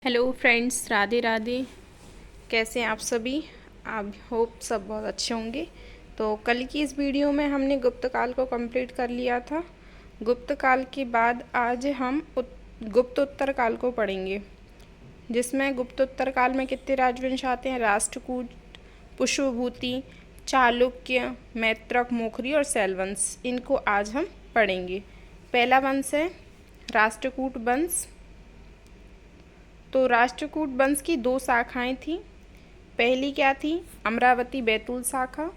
Hello friends, Radhe Radhe. कैसे हैं आप सभी? आप होप सब बहुत अच्छे होंगे। तो कल की इस वीडियो में हमने गुप्त काल को कंप्लीट कर लिया था। गुप्त काल के बाद आज हम गुप्तोत्तर काल को पढ़ेंगे, जिसमें गुप्तोत्तर काल में कितने राजवंश आते हैं? राष्ट्रकूट, पुष्यभूति, चालुक्य, मैत्रक, मोखरी और शैलवंश। इनको आज हम पढ़ेंगे। पहला वंश है राष्ट्रकूट वंश। तो राष्ट्रकूट वंश की दो शाखाएं थीं। पहली क्या थी? अमरावती बैतूल शाखा,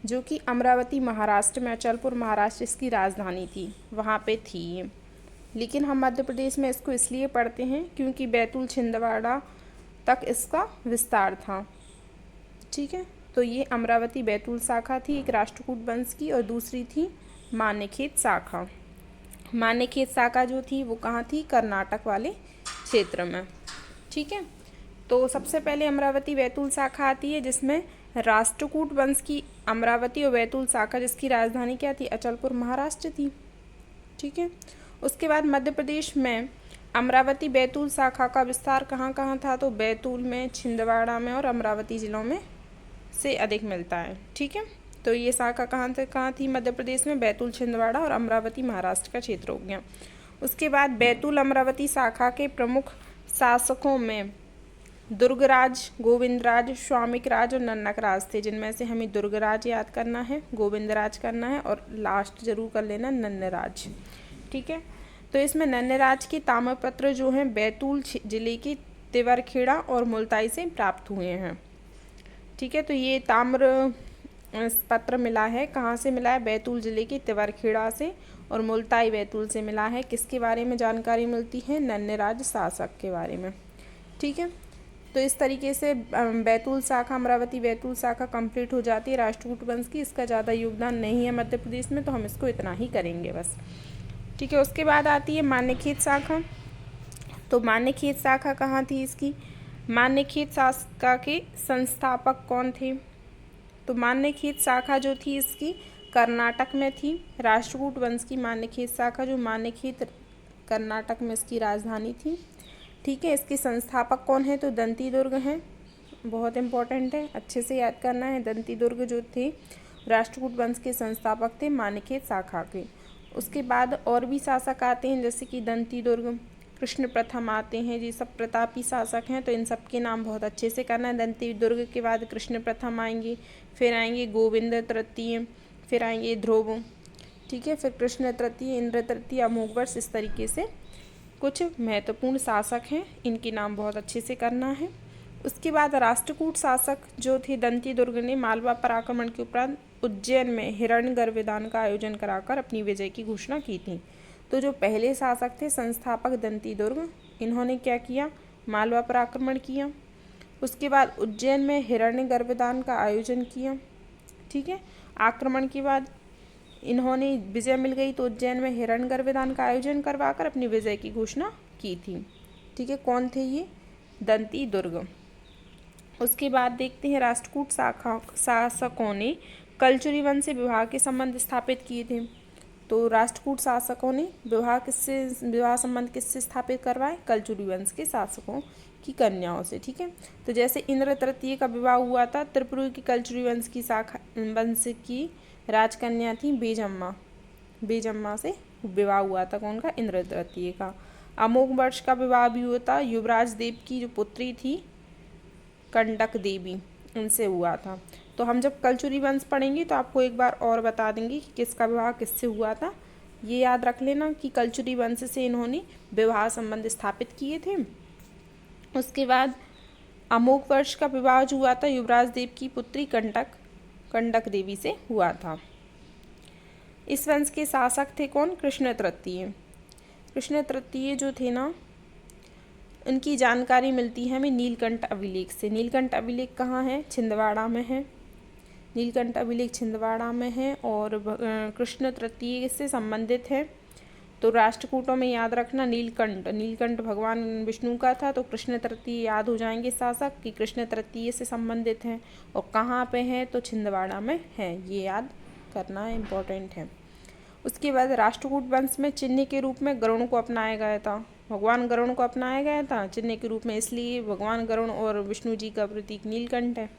जो कि अमरावती महाराष्ट्र में, अचलपुर महाराष्ट्र इसकी राजधानी थी, वहाँ पे थी ये। लेकिन हम मध्य प्रदेश में इसको इसलिए पढ़ते हैं क्योंकि बैतूल छिंदवाड़ा तक इसका विस्तार था। ठीक है, तो ये अमरावती बैतूल शाखा थी एक राष्ट्रकूट वंश की। और दूसरी थी मान्यखेत शाखा। मान्यखेत शाखा जो थी वो कहाँ थी? कर्नाटक वाले क्षेत्र में। ठीक है, तो सबसे पहले अमरावती बैतूल शाखा आती है, जिसमें राष्ट्रकूट वंश की अमरावती और बैतूल शाखा, जिसकी राजधानी क्या थी? अचलपुर महाराष्ट्र थी। ठीक है, उसके बाद मध्य प्रदेश में अमरावती बैतूल शाखा का विस्तार कहाँ कहाँ था? तो बैतूल में, छिंदवाड़ा में और अमरावती जिलों में से अधिक मिलता है। ठीक है, तो ये शाखा कहाँ थी मध्य प्रदेश में? बैतूल, छिंदवाड़ा और अमरावती महाराष्ट्र का क्षेत्र हो गया। उसके बाद बैतूल अमरावती शाखा के प्रमुख शासकों में दुर्गराज, गोविंदराज, स्वामिकराज और नन्नकराज थे, जिनमें से हमें दुर्गराज याद करना है, गोविंदराज करना है और लास्ट जरूर कर लेना नन्नराज। ठीक है, तो इसमें नन्नराज के ताम्रपत्र जो हैं बैतूल जिले के तिवरखेड़ा और मुल्ताई से प्राप्त हुए हैं। ठीक है, तो ये ताम्र पत्र मिला है, कहाँ से मिला है? बैतूल जिले के तिवरखेड़ा से, और मुल्ताई बैतूल से मिला है। किसके बारे में जानकारी मिलती है? नन्नराज शासक के बारे में। ठीक है, तो इस तरीके से बैतूल शाखा, अमरावती बैतूल शाखा कंप्लीट हो जाती है राष्ट्रकूट वंश की। इसका ज़्यादा योगदान नहीं है मध्य प्रदेश में, तो हम इसको इतना ही करेंगे बस। ठीक है, उसके बाद आती है मान्यखेत शाखा। तो मान्यखेत शाखा कहाँ थी इसकी? मान्यखेत शाखा के संस्थापक कौन थे? तो मान्यखेत शाखा जो थी इसकी कर्नाटक में थी। राष्ट्रकूट वंश की मान्यखेत शाखा, जो मान्यखेत कर्नाटक में इसकी राजधानी थी। ठीक है, इसके संस्थापक कौन है? तो दंती दुर्ग हैं। बहुत इंपॉर्टेंट है, अच्छे से याद करना है। दंती दुर्ग जो थे राष्ट्रकूट वंश के संस्थापक थे मान्यखेत शाखा के। उसके बाद और भी शासक आते हैं, जैसे कि दंती दुर्ग, कृष्ण प्रथम आते हैं। ये सब प्रतापी शासक हैं, तो इन सब के नाम बहुत अच्छे से करना है। दंती दुर्ग के बाद कृष्ण प्रथम आएंगे, फिर आएंगे गोविंद तृतीय, फिर आएंगे ध्रुव। ठीक है, फिर कृष्ण तृतीय, इंद्र तृतीय, अमोघवर्ष। इस तरीके से कुछ महत्वपूर्ण शासक हैं, इनके नाम बहुत अच्छे से करना है। उसके बाद राष्ट्रकूट शासक जो थे दंती दुर्ग ने मालवा पर आक्रमण के उपरांत उज्जैन में हिरण्यगर्भ दान का आयोजन कराकर अपनी विजय की घोषणा की थी। तो जो पहले शासक थे संस्थापक दंती दुर्ग, इन्होंने क्या किया? मालवा पर आक्रमण किया। उसके बाद उज्जैन में हिरण्यगर्भ दान का आयोजन किया। ठीक है, आक्रमण के बाद इन्होंने विजय मिल गई तो उज्जैन में हिरण्यगर्भ दान का आयोजन करवाकर अपनी विजय की घोषणा की थी। ठीक है, कौन थे ये? दंती दुर्ग। उसके बाद देखते हैं राष्ट्रकूट शासकों ने कलचुरी वंश से विवाह के संबंध स्थापित किए थे। तो राष्ट्रकूट शासकों ने विवाह संबंध किससे स्थापित करवाए? कलचुरी वंश के शासकों की कन्याओं से। ठीक है, तो जैसे इंद्र तृतीय का विवाह हुआ था, त्रिपुरा की कलचुरी वंश की शाखा वंश की राजकन्या थी बेजम्मा। बेजम्मा से विवाह हुआ था कौन का? इंद्र तृतीय का। अमोघवर्ष का विवाह भी हुआ था, युवराज देव की जो पुत्री थी कंडक देवी, उनसे हुआ था। तो हम जब कलचुरी वंश पढ़ेंगे तो आपको एक बार और बता देंगे कि किसका विवाह किससे हुआ था। ये याद रख लेना कि कलचुरी वंश से इन्होंने विवाह संबंध स्थापित किए थे। उसके बाद अमोघवर्ष का विवाह जो हुआ था युवराज देव की पुत्री कंडक देवी से हुआ था। इस वंश के शासक थे कौन? कृष्ण तृतीय। कृष्ण तृतीय जो थे ना, उनकी जानकारी मिलती है हमें नीलकंठ अभिलेख से। नीलकंठ अभिलेख कहाँ है? छिंदवाड़ा में है। नीलकंठ अभिलेख छिंदवाड़ा में है और कृष्ण तृतीय से संबंधित है। तो राष्ट्रकूटों में याद रखना नीलकंठ भगवान विष्णु का था, तो कृष्ण तृतीय याद हो जाएंगे शासक कि कृष्ण तृतीय से संबंधित हैं। और कहाँ पे है? तो छिंदवाड़ा में है, ये याद करना इम्पोर्टेंट है। उसके बाद राष्ट्रकूट वंश में चिन्ह के रूप में गरुड़ को अपनाया गया था। भगवान गरुड़ को अपनाया गया था चिन्ह के रूप में, इसलिए भगवान गरुड़ और विष्णु जी का प्रतीक नीलकंठ है।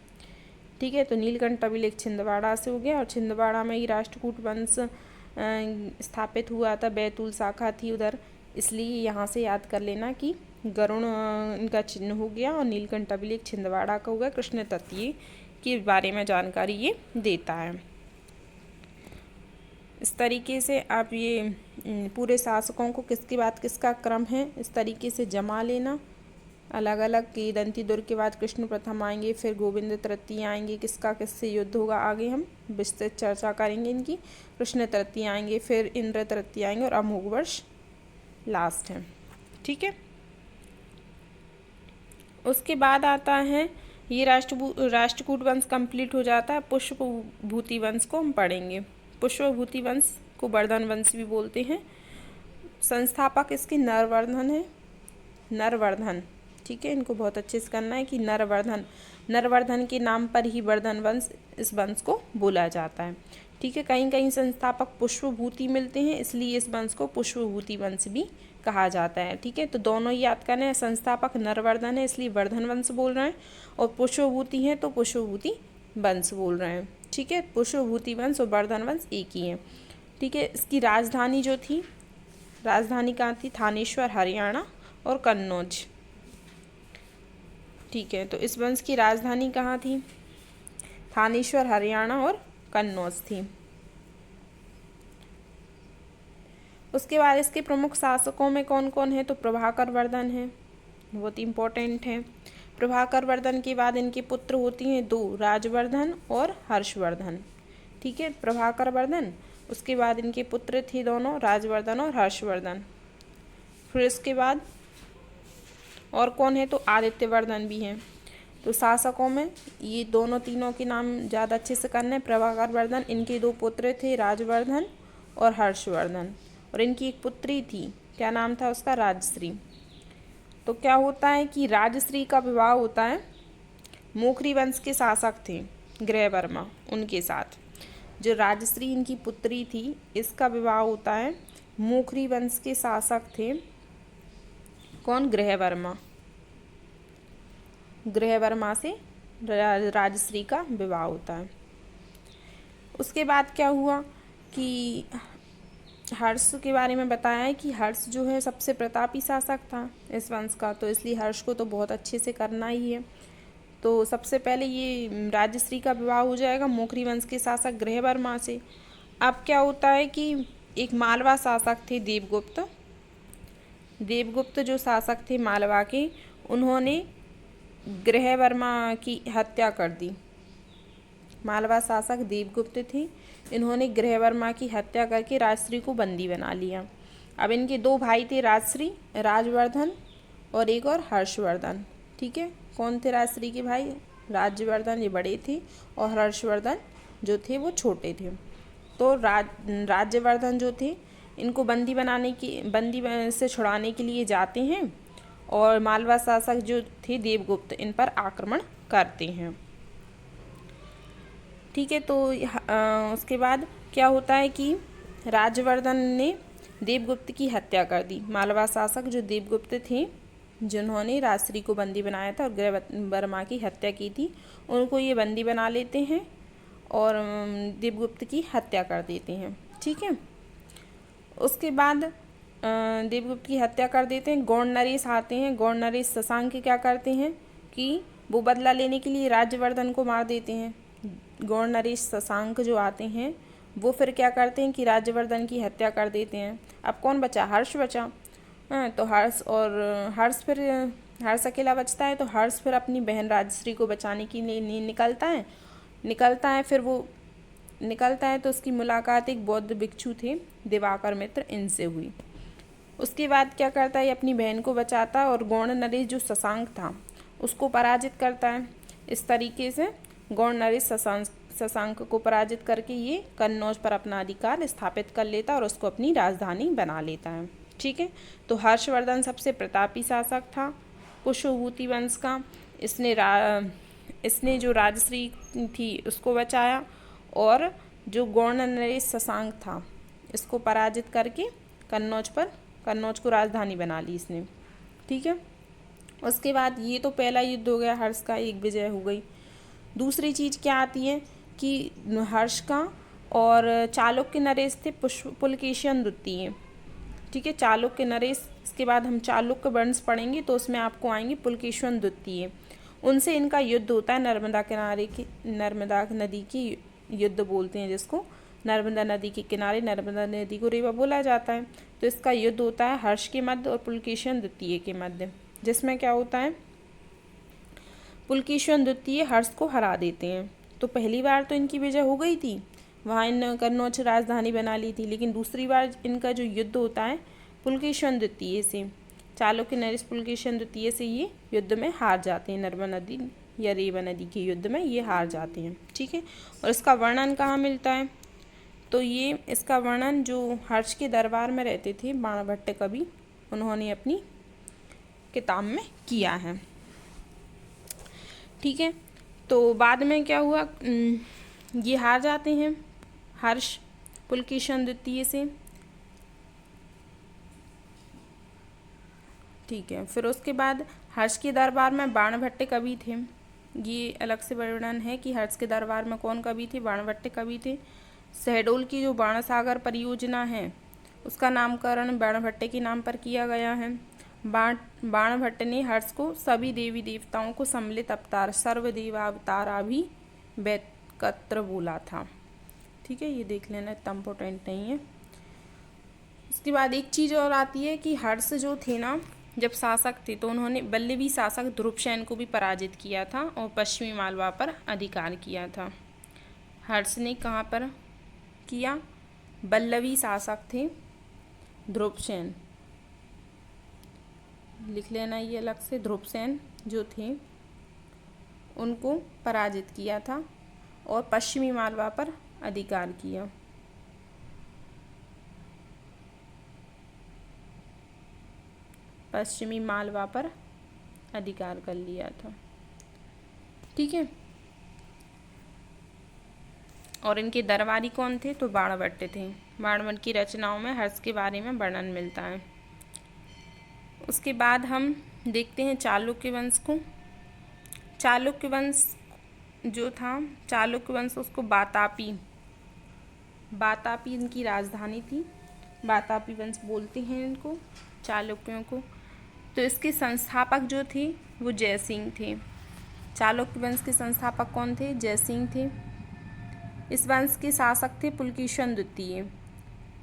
ठीक है, तो नीलकंठ अभिलेख छिंदवाड़ा से हो गया, और छिंदवाड़ा में ही राष्ट्रकूट वंश स्थापित हुआ था, बैतूल शाखा थी उधर, इसलिए यहाँ से याद कर लेना कि गरुड़ इनका चिन्ह हो गया और नीलकंठ अभिलेख छिंदवाड़ा का हो गया। कृष्ण तृतीया के बारे में जानकारी ये देता है। इस तरीके से आप ये पूरे शासकों को किसके बाद किसका क्रम है इस तरीके से जमा लेना। अलग अलग की दंती दुर्ग के बाद कृष्ण प्रथम आएंगे, फिर गोविंद तृतीय आएंगे, किसका किससे युद्ध होगा आगे हम विस्तृत चर्चा करेंगे इनकी। कृष्ण तृतीय आएंगे, फिर इंद्र तृतीय आएंगे, और अमोघ वर्ष लास्ट है। ठीक है, उसके बाद आता है ये राष्ट्रकूट वंश कंप्लीट हो जाता है। पुष्पभूति वंश को हम पढ़ेंगे। पुष्पभूति वंश को वर्धन वंश भी बोलते हैं। संस्थापक इसके नरवर्धन है, नरवर्धन। ठीक है, इनको बहुत अच्छे से करना है कि नरवर्धन, नरवर्धन के नाम पर ही वर्धन वंश इस वंश को बोला जाता है। ठीक है, कहीं कहीं संस्थापक पुष्पभूति मिलते हैं, इसलिए इस वंश को पुष्पभूति वंश भी कहा जाता है। ठीक है, तो दोनों ही याद करना है। संस्थापक नरवर्धन है इसलिए वर्धन वंश बोल रहे हैं, और पुष्पभूति है तो पुष्पभूति वंश बोल रहे हैं। ठीक है, पुष्पभूति वंश और वर्धन वंश एक ही है। ठीक है, इसकी राजधानी जो थी, राजधानी कहाँ थी? थानेश्वर हरियाणा और कन्नौज। ठीक है, तो इस वंश की राजधानी कहाँ थी? थानेश्वर हरियाणा और कन्नौज थी। उसके बाद इसके प्रमुख शासकों में कौन कौन है? तो प्रभाकर वर्धन है, बहुत इम्पोर्टेंट है। प्रभाकर वर्धन के बाद इनके पुत्र होती हैं दो, राजवर्धन और हर्षवर्धन। ठीक है, प्रभाकर वर्धन, उसके बाद इनके पुत्र थे दोनों, राजवर्धन और हर्षवर्धन। फिर इसके बाद और कौन है? तो आदित्यवर्धन भी हैं। तो शासकों में ये दोनों तीनों के नाम ज़्यादा अच्छे से करने हैं। प्रभाकर वर्धन, इनके दो पुत्र थे, राजवर्धन और हर्षवर्धन, और इनकी एक पुत्री थी, क्या नाम था उसका? राजश्री। तो क्या होता है कि राजश्री का विवाह होता है, मोखरी वंश के शासक थे गृहवर्मा, उनके साथ। जो राजश्री इनकी पुत्री थी, इसका विवाह होता है मोखरी वंश के शासक थे कौन? गृहवर्मा। गृहवर्मा से राजश्री का विवाह होता है। उसके बाद क्या हुआ कि हर्ष के बारे में बताया है कि हर्ष जो है सबसे प्रतापी शासक था इस वंश का, तो इसलिए हर्ष को तो बहुत अच्छे से करना ही है। तो सबसे पहले ये राजश्री का विवाह हो जाएगा मोखरी वंश के शासक गृहवर्मा से। अब क्या होता है कि एक मालवा शासक थे देवगुप्त। देवगुप्त जो शासक थे मालवा के, उन्होंने गृहवर्मा की हत्या कर दी। मालवा शासक देवगुप्त थे, इन्होंने गृहवर्मा की हत्या करके राजश्री को बंदी बना लिया। अब इनके दो भाई थे राजश्री, राजवर्धन और एक और हर्षवर्धन। ठीक है, कौन थे राजश्री के भाई? राजवर्धन ये बड़े थे और हर्षवर्धन जो थे वो छोटे थे। तो राज्यवर्धन जो थे, इनको बंदी से छुड़ाने के लिए जाते हैं, और मालवा शासक जो थे देवगुप्त, इन पर आक्रमण करते हैं। ठीक है, तो उसके बाद क्या होता है कि राजवर्धन ने देवगुप्त की हत्या कर दी। मालवा शासक जो देवगुप्त थे, जिन्होंने राजश्री को बंदी बनाया था और गृहवर्मा की हत्या की थी, उनको ये बंदी बना लेते हैं और देवगुप्त की हत्या कर देते हैं। ठीक है, उसके बाद देवगुप्त की हत्या कर देते हैं। गौड़ नरेश आते हैं। गौड़ नरेश शशांक क्या करते हैं कि वो बदला लेने के लिए राज्यवर्धन को मार देते हैं। गौड़ नरेश शशांक जो आते हैं, वो फिर क्या करते हैं कि राज्यवर्धन की हत्या कर देते हैं। अब कौन बचा? हर्ष बचा। तो हर्ष अकेला बचता है, तो हर्ष फिर अपनी बहन राजश्री को बचाने के लिए निकलता है। फिर वो निकलता है तो उसकी मुलाकात एक बौद्ध भिक्षु थे दिवाकर मित्र, इनसे हुई। उसके बाद क्या करता है? अपनी बहन को बचाता है और गौड़ नरेश जो शशांक था उसको पराजित करता है। इस तरीके से गौड़ नरेश शशांक को पराजित करके ये कन्नौज पर अपना अधिकार स्थापित कर लेता है और उसको अपनी राजधानी बना लेता है। ठीक है, तो हर्षवर्धन सबसे प्रतापी शासक था पुष्पभूति वंश का। इसने जो राजश्री थी उसको बचाया, और जो गौड़ नरेश शशांक था इसको पराजित करके कन्नौज पर कन्नौज को राजधानी बना ली इसने। ठीक है, उसके बाद ये तो पहला युद्ध हो गया, हर्ष का एक विजय हो गई। दूसरी चीज़ क्या आती है कि हर्ष का और चालुक्य नरेश थे पुलकेशिन द्वितीय। ठीक है, चालुक्य नरेश, इसके बाद हम चालुक्य वंश पढ़ेंगे तो उसमें आपको आएंगे पुलकेशिन द्वितीय। उनसे इनका युद्ध होता है नर्मदा किनारे की, नर्मदा नदी की युद्ध बोलते हैं जिसको, नर्मदा नदी के किनारे, नर्मदा नदी को रेवा बोला जाता है। तो इसका युद्ध होता है हर्ष के मध्य और पुलकेशिन द्वितीय के मध्य, जिसमें क्या होता है पुलकेशिन द्वितीय हर्ष को हरा देते हैं। तो पहली बार तो इनकी विजय हो गई थी, वहाँ इन कन्नौज राजधानी बना ली थी, लेकिन दूसरी बार इनका जो युद्ध होता है पुलकेशिन द्वितीय से, चालुक्य नरेश पुलकेशिन द्वितीय से ये युद्ध में हार जाते हैं, नर्मदा नदी या रेवा नदी के युद्ध में ये हार जाते हैं। ठीक है, और इसका वर्णन कहाँ मिलता है, तो ये इसका वर्णन जो हर्ष के दरबार में रहते थे बाणभट्ट कवि, उन्होंने अपनी किताब में किया है। ठीक है, तो बाद में क्या हुआ, ये हार जाते हैं हर्ष पुलकेशिन द्वितीय से। ठीक है, फिर उसके बाद हर्ष के दरबार में बाणभट्ट कवि थे, ये अलग से वर्णन है कि हर्ष के दरबार में कौन कवि थे, बाणभट्ट कवि थे। शहडोल की जो बाणसागर परियोजना है उसका नामकरण बाणभट्ट के नाम पर किया गया है। बाणभट्ट ने हर्ष को सभी देवी देवताओं को सम्मिलित अवतार सर्वदेवावताराभि वैकत्र बोला था। ठीक है, ये देख लेना, इतना इम्पोर्टेंट नहीं है। उसके बाद एक चीज़ और आती है कि हर्ष जो थे ना, जब शासक थे तो उन्होंने बल्लवी शासक ध्रुवसेन को भी पराजित किया था और पश्चिमी मालवा पर अधिकार किया था। हर्ष ने कहाँ पर किया, बल्लवी शासक थे ध्रुवसेन, लिख लेना ये अलग से, ध्रुवसेन जो थे उनको पराजित किया था और पश्चिमी मालवा पर अधिकार किया। पश्चिमी मालवा पर अधिकार कर लिया था। ठीक है, और इनके दरबारी कौन थे, तो बाणभट्ट थे। बाणभट्ट की रचनाओं में हर्ष के बारे में वर्णन मिलता है। उसके बाद हम देखते हैं चालुक्य वंश को। चालुक्य वंश जो था, चालुक्य वंश उसको बातापी इनकी राजधानी थी, बातापी वंश बोलते हैं इनको, चालुक्यों को। तो इसके संस्थापक जो थे वो जयसिंह थे। चालुक्य वंश के संस्थापक कौन थे, जयसिंह थे। इस वंश के शासक थे पुलकेशिन द्वितीय।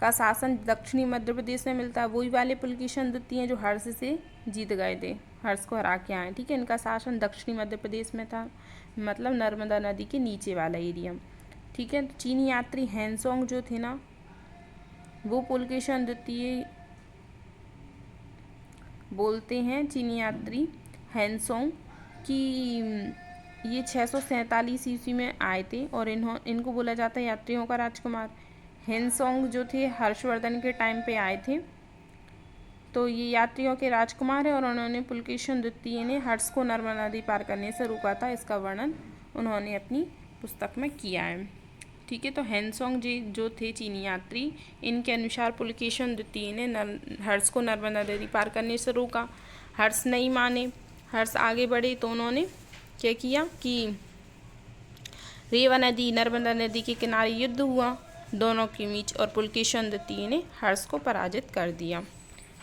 का शासन दक्षिणी मध्य प्रदेश में मिलता है, वही वाले पुलकेशिन द्वितीय जो हर्ष से जीत गए थे, हर्ष को हरा के आए। ठीक है, इनका शासन दक्षिणी मध्य प्रदेश में था, मतलब नर्मदा नदी के नीचे वाला एरिया। ठीक है, तो चीनी यात्री हैंसोंग जो थे ना, वो पुलकेशिन द्वितीय बोलते हैं, चीनी यात्री हैंसोंग की ये 647 ईस्वी में आए थे और इनको बोला जाता है यात्रियों का राजकुमार। हैंसोंग जो थे हर्षवर्धन के टाइम पे आए थे, तो ये यात्रियों के राजकुमार है और उन्होंने पुलकेशिन द्वितीय ने हर्ष को नर्मदा नदी पार करने से रोका था, इसका वर्णन उन्होंने अपनी पुस्तक में किया है। ठीक है, तो हैंसोंग जी जो थे चीनी यात्री, इनके अनुसार पुलकेशिन द्वितीय ने हर्ष को नर्मदा नदी पार करने से रोका। हर्ष नहीं माने, हर्ष आगे बढ़े तो उन्होंने क्या किया कि रेवा नदी नर्मदा नदी के किनारे युद्ध हुआ दोनों के बीच और पुलकेशिन द्वितीय ने हर्ष को पराजित कर दिया।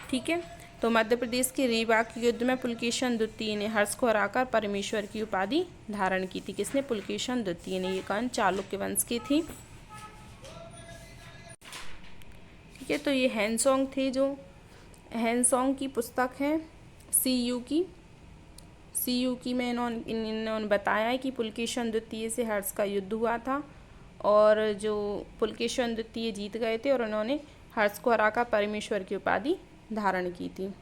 ठीक है, तो मध्य प्रदेश के रेवा के युद्ध में पुलकेशिन द्वितीय ने हर्ष को हराकर परमेश्वर की उपाधि धारण की थी। किसने, पुलकेशिन द्वितीय ने। ये कौन, चालुक्य वंश की थी। ठीक है, तो ये हैंसोंग थे, जो हैंसोंग की पुस्तक है सीयू की में इन्होंने बताया है कि पुलकेशिन द्वितीय से हर्ष का युद्ध हुआ था और जो पुलकेशिन द्वितीय जीत गए थे और उन्होंने हर्ष को हराकर परमेश्वर की उपाधि धारण की थी।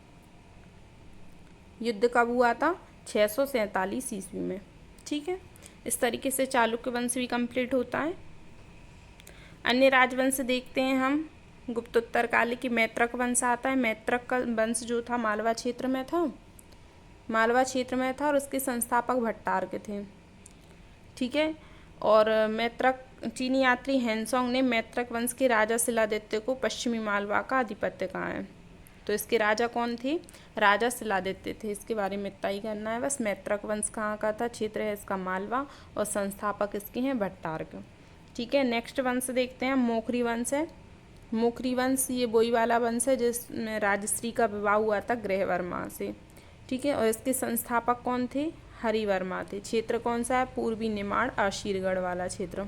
युद्ध कब हुआ था, 647 ईस्वी में। ठीक है, इस तरीके से चालुक्य वंश भी कंप्लीट होता है। अन्य राजवंश देखते हैं हम। गुप्तोत्तर काल के मैत्रक वंश आता है। मैत्रक का वंश जो था मालवा क्षेत्र में था और उसके संस्थापक भट्टार्क थे। ठीक है, और मैत्रक चीनी यात्री हैंसोंग ने मैत्रक वंश के राजा शिलादित्य को पश्चिमी मालवा का आधिपत्य कहा है। तो इसके राजा कौन थे? राजा शिलादित्य थे। इसके बारे में इतना ही करना है बस। मैत्रक वंश कहाँ का था? क्षेत्र है इसका मालवा, और संस्थापक इसके हैं भट्टारक। ठीक है, नेक्स्ट वंश देखते हैं, मोखरी वंश है। मोखरी वंश ये वही वाला वंश है जिसमें राजश्री का विवाह हुआ था गृहवर्मा से। ठीक है, और इसके संस्थापक कौन थे? हरिवर्मा थे। क्षेत्र कौन सा है? पूर्वी निमाड़, अशीरगढ़ वाला क्षेत्र।